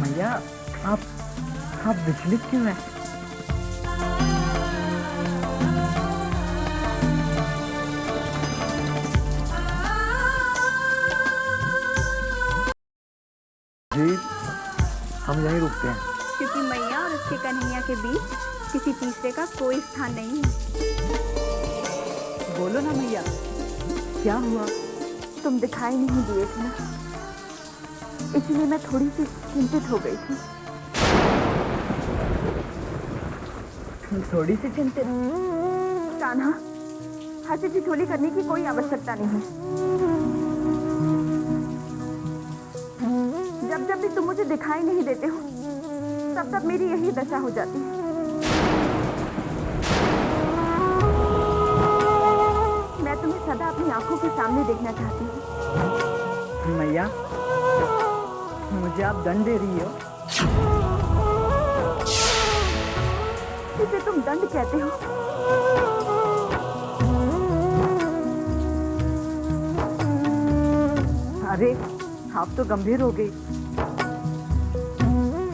मैया, आप विचलित क्यों हैं? जी, हम यहीं रुकते हैं। क्योंकि मैया और उसके कन्हैया के बीच किसी तीसरे का कोई स्थान नहीं है। बोलो ना मैया, क्या हुआ? तुम दिखाई नहीं दिए थे ना, इसलिए मैं थोड़ी सी चिंतित हो गई थी। थोड़ी सी चिंतित? कान्हा, हंसी ठिठोली करने की कोई आवश्यकता नहीं है। जब जब भी तुम मुझे दिखाई नहीं देते हो, तब तब मेरी यही दशा हो जाती है। मैं तुम्हें सदा अपनी आंखों के सामने देखना चाहती हूँ। मैया, मुझे आप दंड दे रही हो? इसे तुम दंड कहते हो? अरे, आप तो गंभीर हो गई।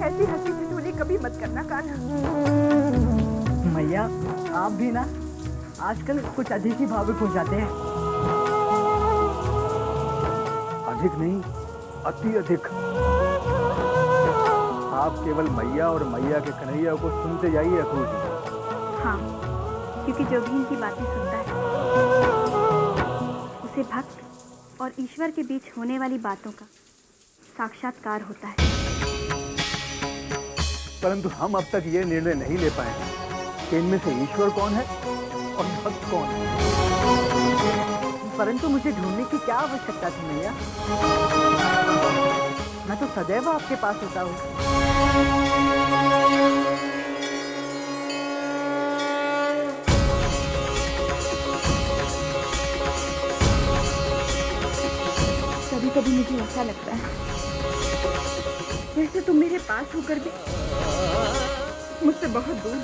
ऐसी हंसी ठिठोली कभी मत करना कान्हा। मैया, आप भी ना आजकल कुछ अधिक ही भावुक हो जाते हैं। अधिक नहीं, अति अधिक। आप केवल मैया और मैया के कन्हैया को सुनते जाइए अक्रूर जी। हाँ, क्योंकि जो भी इनकी बातें सुनता है, उसे भक्त और ईश्वर के बीच होने वाली बातों का साक्षात्कार होता है। परंतु हम अब तक ये निर्णय नहीं ले पाए कि इनमें से ईश्वर कौन है और भक्त कौन है। परंतु मुझे ढूंढने की क्या आवश्यकता थी मैया? मैं तो सदैव आपके पास होता हूँ। कभी कभी मुझे ऐसा लगता है जैसे तुम मेरे पास होकर भी मुझसे बहुत दूर।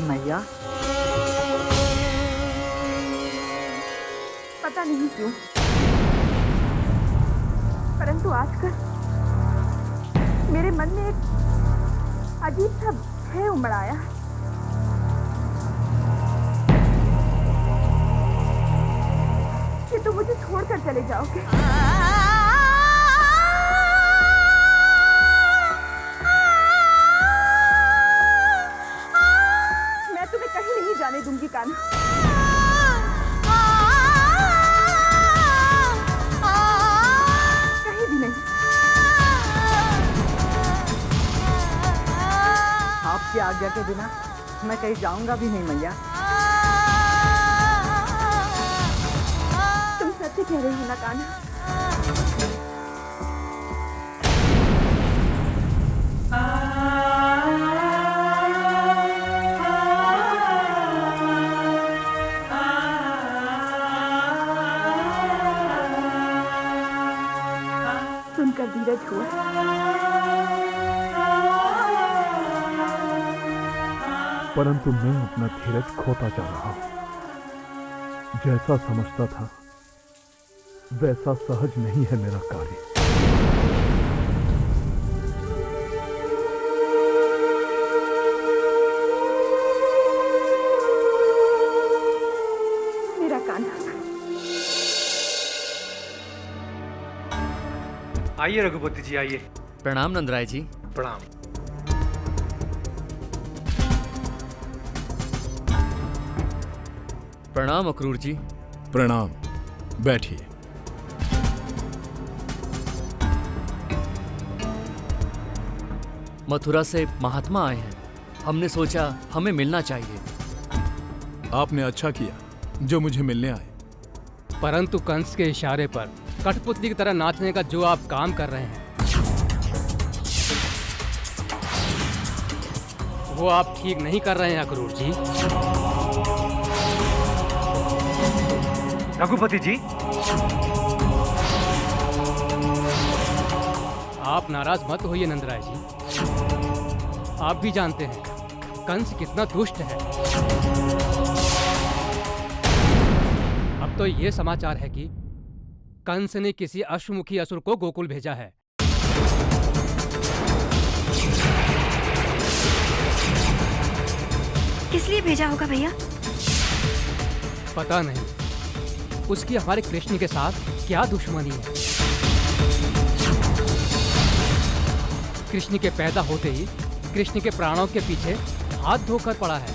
मैया, पता नहीं क्यों, परंतु आजकल मेरे मन में एक अजीब सा भय उमड़ आया है। कि तुम मुझे छोड़कर चले जाओगे। मैं तुम्हें कहीं नहीं जाने दूंगी कान्हा। कहीं भी नहीं। आपकी आज्ञा के बिना मैं कहीं जाऊंगा भी नहीं मैया। तुम सत्य कह रहे हो ना कान्हा? सुनकर धीरज हुआ। परंतु मैं अपना धीरज खोता जा रहा हूं। जैसा समझता था वैसा सहज नहीं है मेरा कार्य। मेरा कान्हा। आइए रघुपति जी, आइए। प्रणाम नंदराय जी। प्रणाम। प्रणाम अक्रूर जी। प्रणाम, बैठिए। मथुरा से महात्मा आए हैं, हमने सोचा हमें मिलना चाहिए। आपने अच्छा किया जो मुझे मिलने आए। परंतु कंस के इशारे पर कठपुतली की तरह नाचने का जो आप काम कर रहे हैं, वो आप ठीक नहीं कर रहे हैं अक्रूर जी। रघुपति जी, आप नाराज मत होइए नंदराय जी। आप भी जानते हैं कंस कितना दुष्ट है। अब तो ये समाचार है कि कंस ने किसी अश्वमुखी असुर को गोकुल भेजा है। किस लिए भेजा होगा भैया? पता नहीं, उसकी हमारे कृष्ण के साथ क्या दुश्मनी है। कृष्ण के पैदा होते ही कृष्ण के प्राणों के पीछे हाथ धोकर पड़ा है।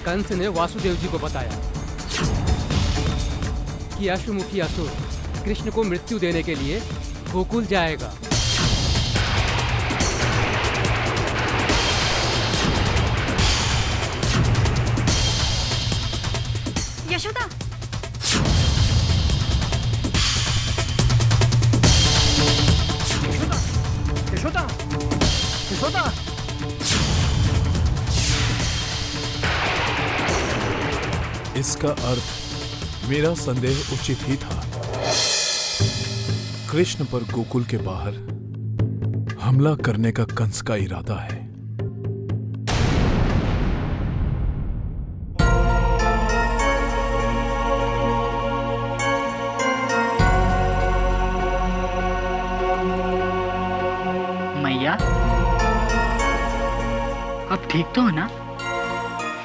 कंस ने वासुदेव जी को बताया कि अश्वमुखी असुर कृष्ण को मृत्यु देने के लिए गोकुल जाएगा। यशोदा, यशोदा, यशोदा, इसका अर्थ मेरा संदेह उचित ही था। कृष्ण पर गोकुल के बाहर हमला करने का कंस का इरादा है। मैया, अब ठीक तो हो ना?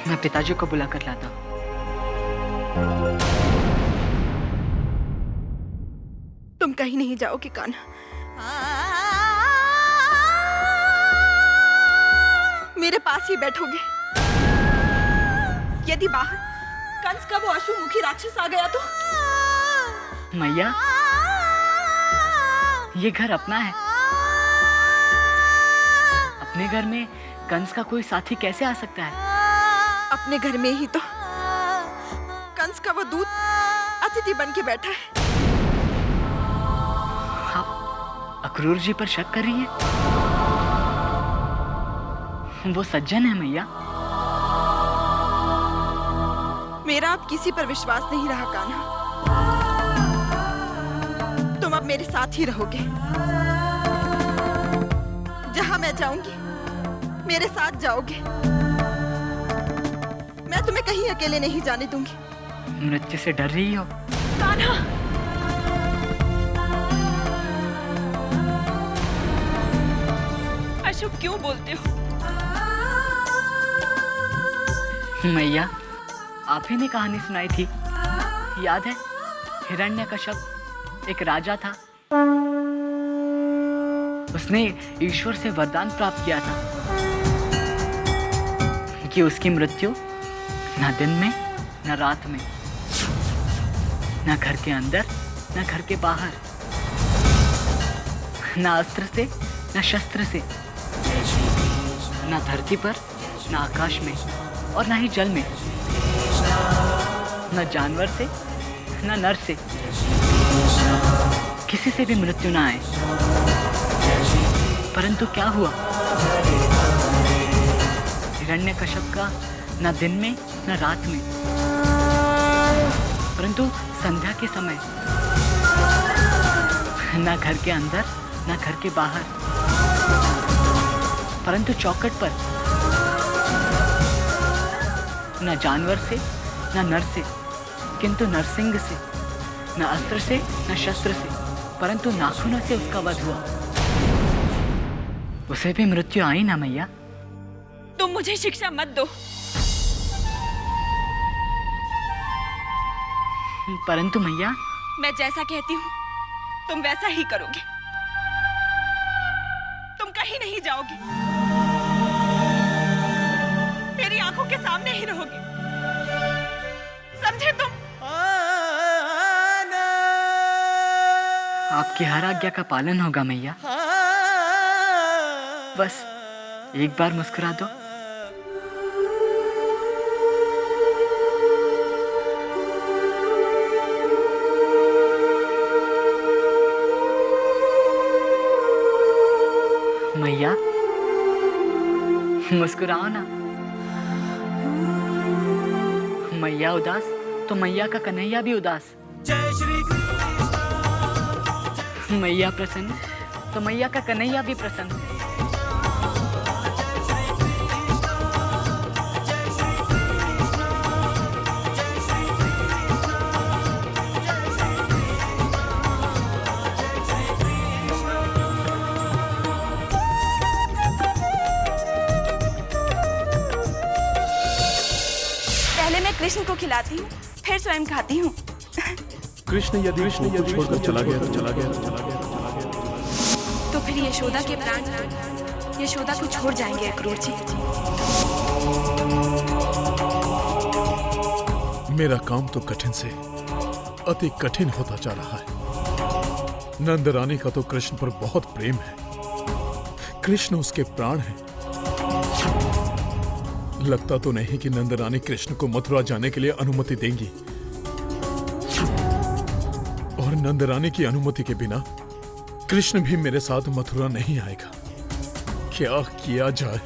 मैं पिताजी को बुला कर लाता हूँ। तुम कहीं नहीं जाओगे कान्हा। मेरे पास ही बैठोगे। यदि बाहर कंस का वो अश्वमुखी राक्षस आ गया तो? मैया, ये घर अपना है। अपने घर में कंस का कोई साथी कैसे आ सकता है? अपने घर में ही तो कंस का वो दूत अतिथि बन के बैठा है। आप अक्रूर जी पर शक कर रही हैं? वो सज्जन है मैया। मेरा अब किसी पर विश्वास नहीं रहा कान्हा। तुम अब मेरे साथ ही रहोगे। जहां मैं जाऊंगी मेरे साथ जाओगे। मैं तुम्हें कहीं अकेले नहीं जाने दूंगी। मृत्यु से डर रही हो? कान्हा, अशोक क्यों बोलते हो? मैया, आप ही ने कहानी सुनाई थी, याद है? हिरण्यकश्यप एक राजा था। उसने ईश्वर से वरदान प्राप्त किया था कि उसकी मृत्यु न दिन में न रात में, न घर के अंदर न घर के बाहर, न अस्त्र से न शस्त्र से, न धरती पर न आकाश में और न ही जल में, न जानवर से न नर से, किसी से भी मृत्यु न आए। परंतु क्या हुआ? हिरण्यकश्यप का न दिन में न रात में, परंतु संध्या के समय न घर के अंदर न घर के बाहर, परंतु चौखट पर न जानवर से न नर से, किंतु नरसिंह से, न अस्त्र से न शस्त्र से, परंतु नाखूनों से उसका वध हुआ। उसे भी मृत्यु आई ना मैया? तुम मुझे शिक्षा मत दो। परंतु मैया, मैं जैसा कहती हूँ तुम वैसा ही करोगे। तुम कहीं नहीं जाओगे, मेरी आंखों के सामने ही रहोगे। समझे तुम? आपकी हर आज्ञा का पालन होगा मैया। बस एक बार मुस्कुरा दो। मैया, मुस्कुराओ ना। मैया उदास तो मैया का कन्हैया भी उदास। मैया प्रसन्न तो मैया का कन्हैया भी प्रसन्न है। पहले मैं कृष्ण को खिलाती हूँ, फिर स्वयं खाती हूँ। कृष्ण यदि छोड़कर चला गया तो फिर यशोदा के प्राण यशोदा को छोड़ जाएंगे अक्रूर जी। मेरा काम तो कठिन से अति कठिन होता जा रहा है। नंद रानी का तो कृष्ण पर बहुत प्रेम है, कृष्ण उसके प्राण है। लगता तो नहीं कि नंद रानी कृष्ण को मथुरा जाने के लिए अनुमति देंगी, और नंद रानी की अनुमति के बिना कृष्ण भी मेरे साथ मथुरा नहीं आएगा। क्या किया जाए?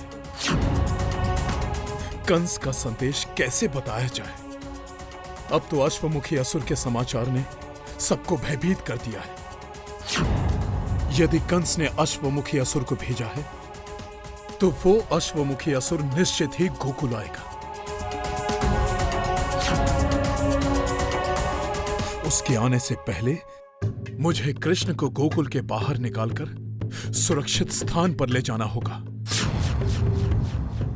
कंस का संदेश कैसे बताया जाए? अब तो अश्वमुखी असुर के समाचार ने सबको भयभीत कर दिया है। यदि कंस ने अश्वमुखी असुर को भेजा है तो वो अश्वमुखी असुर निश्चित ही गोकुल आएगा। उसके आने से पहले मुझे कृष्ण को गोकुल के बाहर निकालकर सुरक्षित स्थान पर ले जाना होगा।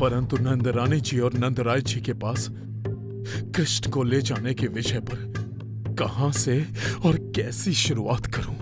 परंतु नंद रानी जी और नंदराय जी के पास कृष्ण को ले जाने के विषय पर कहां से और कैसी शुरुआत करूं?